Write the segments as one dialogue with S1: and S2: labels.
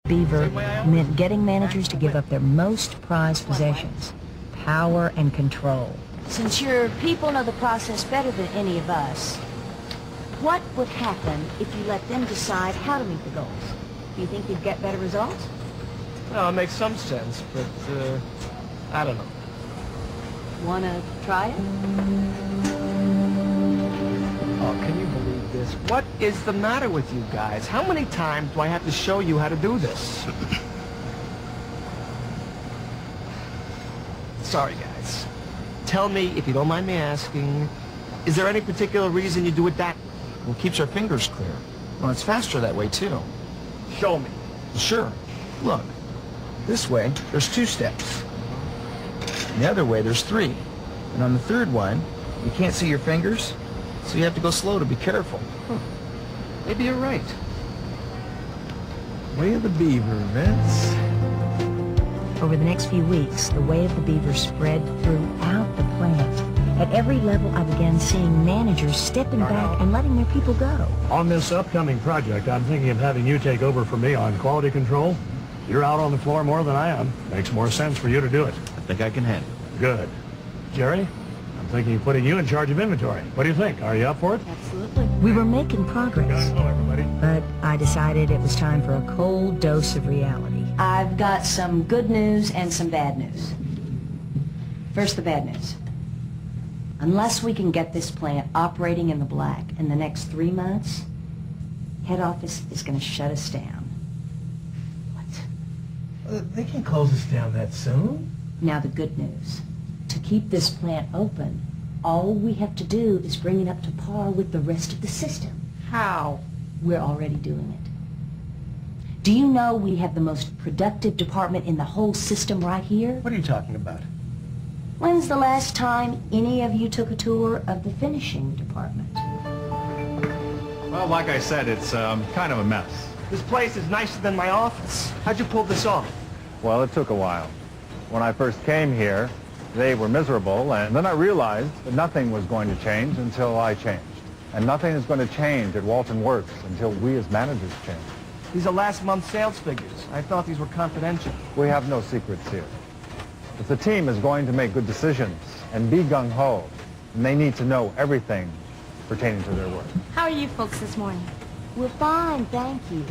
S1: Beaver meant getting managers to give up their most prized possessions, power and control.
S2: Since your people know the process better than any of us, what would happen if you let them decide how to meet the goals? Do you think you'd get better results?
S3: Well, it makes some sense, but, I don't know.
S2: Wanna try it?
S3: Oh, can you believe this? What is the matter with you guys? How many times do I have to show you how to do this? Sorry, guys. Tell me, if you don't mind me asking, is there any particular reason you do it that way?
S4: Well, it keeps our fingers clear. Well, it's faster that way, too.
S3: Show me.
S4: Sure. Look. This way, there's 2 steps. The other way, there's 3. And on the third one, you can't see your fingers, so you have to go slow to be careful.
S3: Huh. Maybe you're right.
S4: Way of the beaver, Vince.
S1: Over the next few weeks, the way of the beaver spread throughout the plant. At every level, I began seeing managers stepping back and letting their people go.
S5: On this upcoming project, I'm thinking of having you take over for me on quality control. You're out on the floor more than I am. Makes more sense for you to do it.
S4: I think I can handle it.
S5: Good. Jerry, I'm thinking of putting you in charge of inventory. What do you think? Are you up for it?
S2: Absolutely.
S1: We were making progress,
S5: Hello, everybody.
S1: but I decided it was time for a cold dose of reality.
S2: I've got some good news and some bad news. First, the bad news. Unless we can get this plant operating in the black in the next 3 months, head office is going to shut us down. What?
S3: They can't close us down that soon.
S2: Now the good news. To keep this plant open, all we have to do is bring it up to par with the rest of the system.
S3: How?
S2: We're already doing it. Do you know we have the most productive department in the whole system right here?
S3: What are you talking about?
S2: When's the last time any of you took a tour of the finishing department?
S6: Well, like I said, it's kind of a mess.
S3: This place is nicer than my office. How'd you pull this off?
S6: Well, it took a while. When I first came here, they were miserable, and then I realized that nothing was going to change until I changed. And nothing is going to change at Walton Works until we as managers change.
S3: These are last month's sales figures. I thought these were confidential.
S6: We have no secrets here. If the team is going to make good decisions and be gung-ho, then they need to know everything pertaining to their work.
S7: How are you folks this morning?
S2: We're fine, thank you.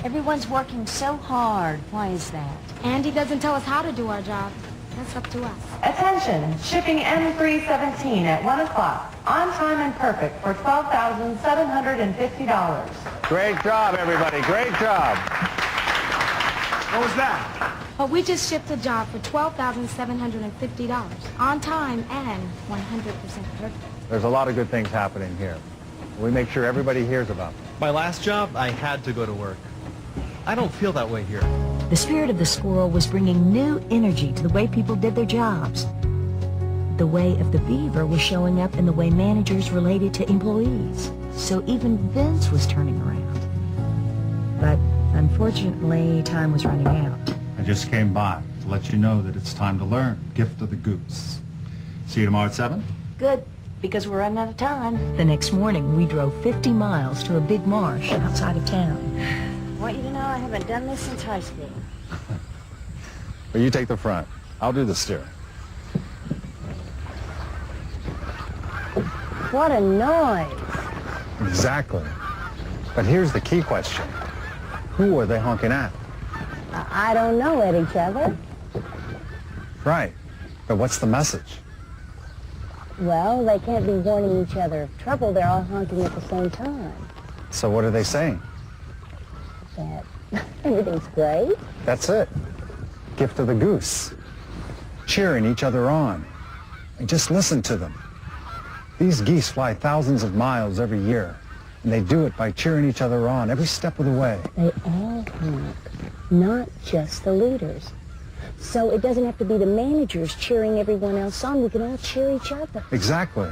S2: Everyone's working so hard. Why is that?
S7: Andy doesn't tell us how to do our job. That's up to us.
S8: Attention, shipping M317 at 1 o'clock. On time and perfect for $12,750.
S6: Great job, everybody. Great job.
S3: What was that?
S7: But we just shipped a job for $12,750. On time and 100% perfect.
S6: There's a lot of good things happening here. We make sure everybody hears about them.
S9: My last job, I had to go to work. I don't feel that way here.
S1: The spirit of the squirrel was bringing new energy to the way people did their jobs. The way of the beaver was showing up in the way managers related to employees. So even Vince was turning around. But unfortunately, time was running out.
S10: I just came by to let you know that it's time to learn. Gift of the goose. See you tomorrow at 7?
S2: Good, because we're running out of time.
S1: The next morning, we drove 50 miles to a big marsh outside of town.
S2: I want you to know I haven't done this since high school.
S6: Well, you take the front. I'll do the steering.
S2: What a noise.
S6: Exactly. But here's the key question. Who are they honking at?
S2: I don't know at each other.
S6: Right. But what's the message?
S2: Well, they can't be warning each other of trouble. They're all honking at the same time.
S6: So what are they saying?
S2: That everything's great.
S6: That's it. Gift of the goose. Cheering each other on. And just listen to them. These geese fly thousands of miles every year. And they do it by cheering each other on every step of the way.
S2: They all honk, not just the leaders. So it doesn't have to be the managers cheering everyone else on. We can all cheer each other.
S6: Exactly.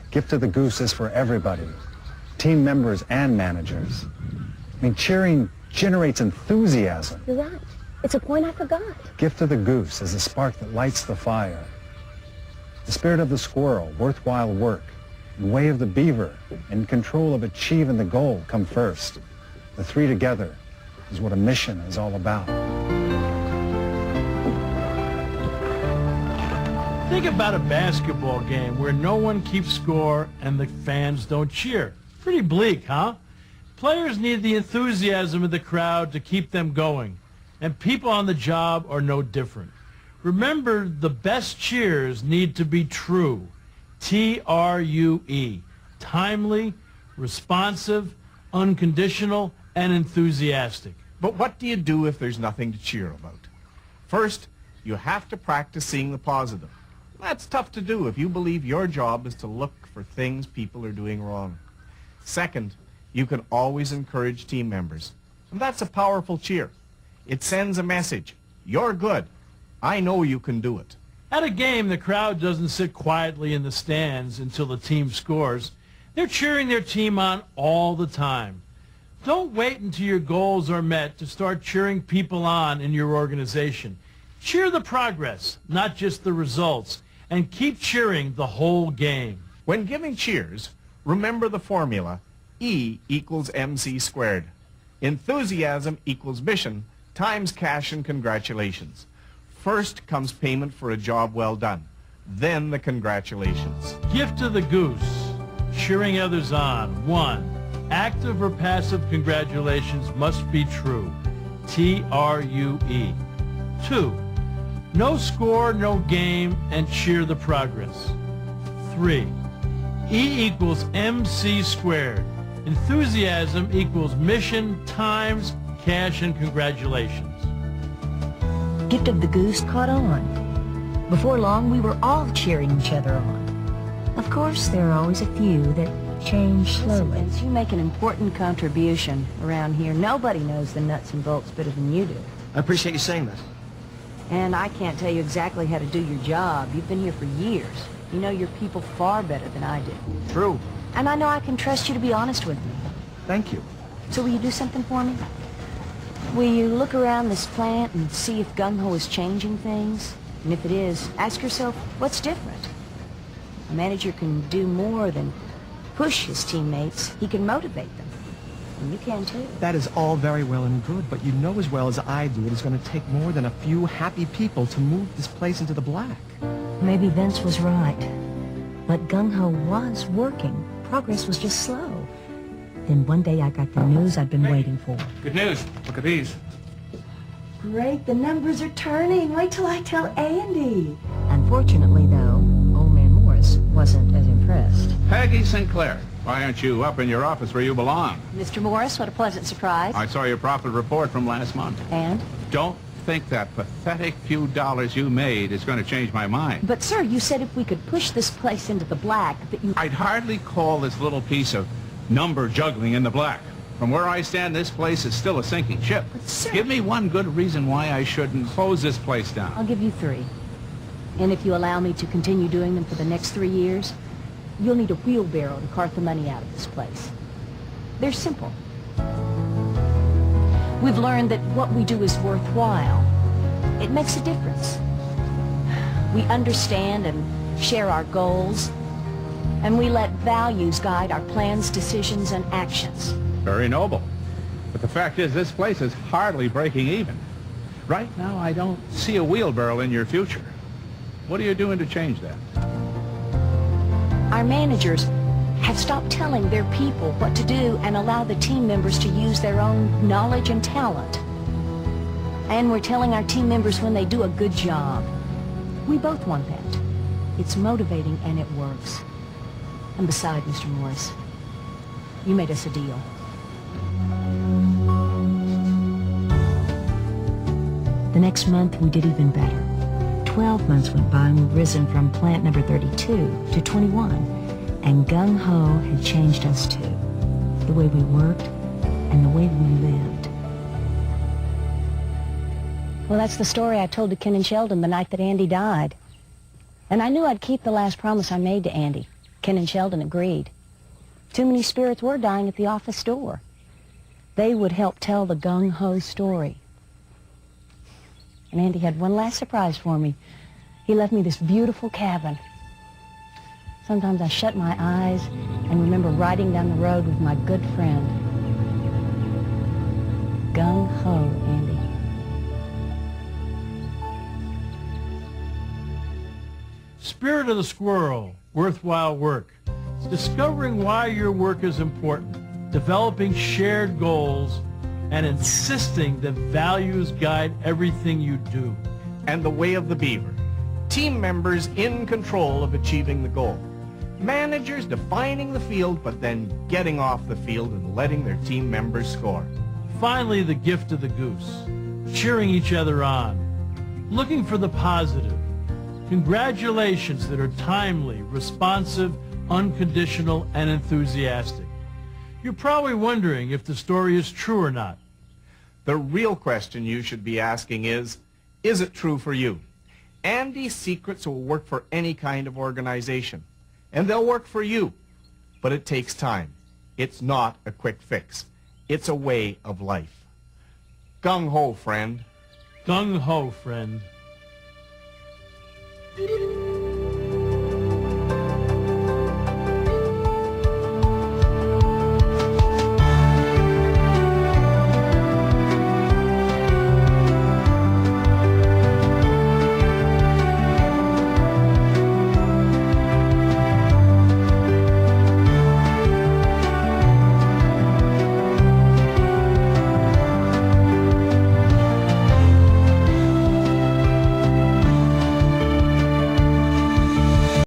S6: Gift of the goose is for everybody. Team members and managers. I mean, cheering generates enthusiasm.
S2: You're right. It's a point I forgot.
S6: Gift of the goose is the spark that lights the fire. The spirit of the squirrel, worthwhile work, and way of the beaver, and control of achieving the goal come first. The three together is what a mission is all about.
S11: Think about a basketball game where no one keeps score and the fans don't cheer. Pretty bleak, huh? Players need the enthusiasm of the crowd to keep them going, and people on the job are no different. Remember, the best cheers need to be true. T-R-U-E. Timely, responsive, unconditional, and enthusiastic.
S12: But what do you do if there's nothing to cheer about? First, you have to practice seeing the positive. That's tough to do if you believe your job is to look for things people are doing wrong. Second, you can always encourage team members. And that's a powerful cheer. It sends a message. You're good. I know you can do it.
S11: At a game, the crowd doesn't sit quietly in the stands until the team scores. They're cheering their team on all the time. Don't wait until your goals are met to start cheering people on in your organization. Cheer the progress, not just the results, and keep cheering the whole game.
S12: When giving cheers, remember the formula, E equals MC squared. Enthusiasm equals mission times cash and congratulations. First comes payment for a job well done, then the congratulations.
S11: Gift of the goose, cheering others on. 1. Active or passive congratulations must be true. T-R-U-E. 2. No score, no game, and cheer the progress. 3. E equals MC squared. Enthusiasm equals mission times cash and congratulations.
S1: Gift of the goose caught on. Before long, we were all cheering each other on. Of course, there are always a few that change slowly.
S2: Vince, you make an important contribution around here. Nobody knows the nuts and bolts better than you do.
S3: I appreciate you saying that.
S2: And I can't tell you exactly how to do your job. You've been here for years. You know your people far better than I do.
S3: True.
S2: And I know I can trust you to be honest with me.
S3: Thank you.
S2: So will you do something for me? Will you look around this plant and see if Gung is changing things? And if it is, ask yourself, what's different? A manager can do more than push his teammates. He can motivate them. And you can too.
S3: That is all very well and good, but you know as well as I do it is going to take more than a few happy people to move this place into the black.
S1: Maybe Vince was right. But Gung was working. Progress was just slow. Then one day I got the news I'd been waiting for.
S13: Good news. Look at these.
S2: Great, the numbers are turning. Wait till I tell Andy.
S1: Unfortunately, though, old man Morris wasn't as impressed.
S13: Peggy Sinclair, why aren't you up in your office where you belong?
S2: Mr. Morris, what a pleasant surprise.
S13: I saw your profit report from last month.
S2: And?
S13: Don't think that pathetic few dollars you made is going to change my mind.
S2: But, sir, you said if we could push this place into the black, that you...
S13: I'd hardly call this little piece of number juggling in the black. From where I stand, this place is still a sinking ship.
S2: But, sir...
S13: Give me one good reason why I shouldn't close this place down.
S2: I'll give you 3. And if you allow me to continue doing them for the next 3 years, you'll need a wheelbarrow to cart the money out of this place. They're simple. We've learned that what we do is worthwhile. It makes a difference. We understand and share our goals, and we let values guide our plans, decisions, and actions.
S13: Very noble. But the fact is, this place is hardly breaking even. Right now, I don't see a wheelbarrow in your future. What are you doing to change that?
S2: Our managers have stopped telling their people what to do and allow the team members to use their own knowledge and talent. And we're telling our team members when they do a good job. We both want that. It's motivating and it works. And besides, Mr. Morris, you made us a deal.
S1: The next month, we did even better. 12 months went by and we'd risen from plant number 32 to 21. And Gung had changed us too. The way we worked and the way we lived.
S2: Well, that's the story I told to Ken and Sheldon the night that Andy died. And I knew I'd keep the last promise I made to Andy. Ken and Sheldon agreed. Too many spirits were dying at the office door. They would help tell the Gung story. And Andy had one last surprise for me. He left me this beautiful cabin. Sometimes I shut my eyes and remember riding down the road with my good friend. Gung-ho, Andy.
S11: Spirit of the squirrel, worthwhile work. It's discovering why your work is important, developing shared goals, and insisting that values guide everything you do.
S12: And the way of the beaver. Team members in control of achieving the goal. Managers defining the field, but then getting off the field and letting their team members score.
S11: Finally, the gift of the goose, cheering each other on, looking for the positive. Congratulations that are timely, responsive, unconditional, and enthusiastic. You're probably wondering if the story is true or not.
S12: The real question you should be asking is it true for you? Andy's secrets will work for any kind of organization, and they'll work for you. But it takes time. It's not a quick fix. It's a way of life. Gung-ho, friend.
S11: Gung-ho, friend.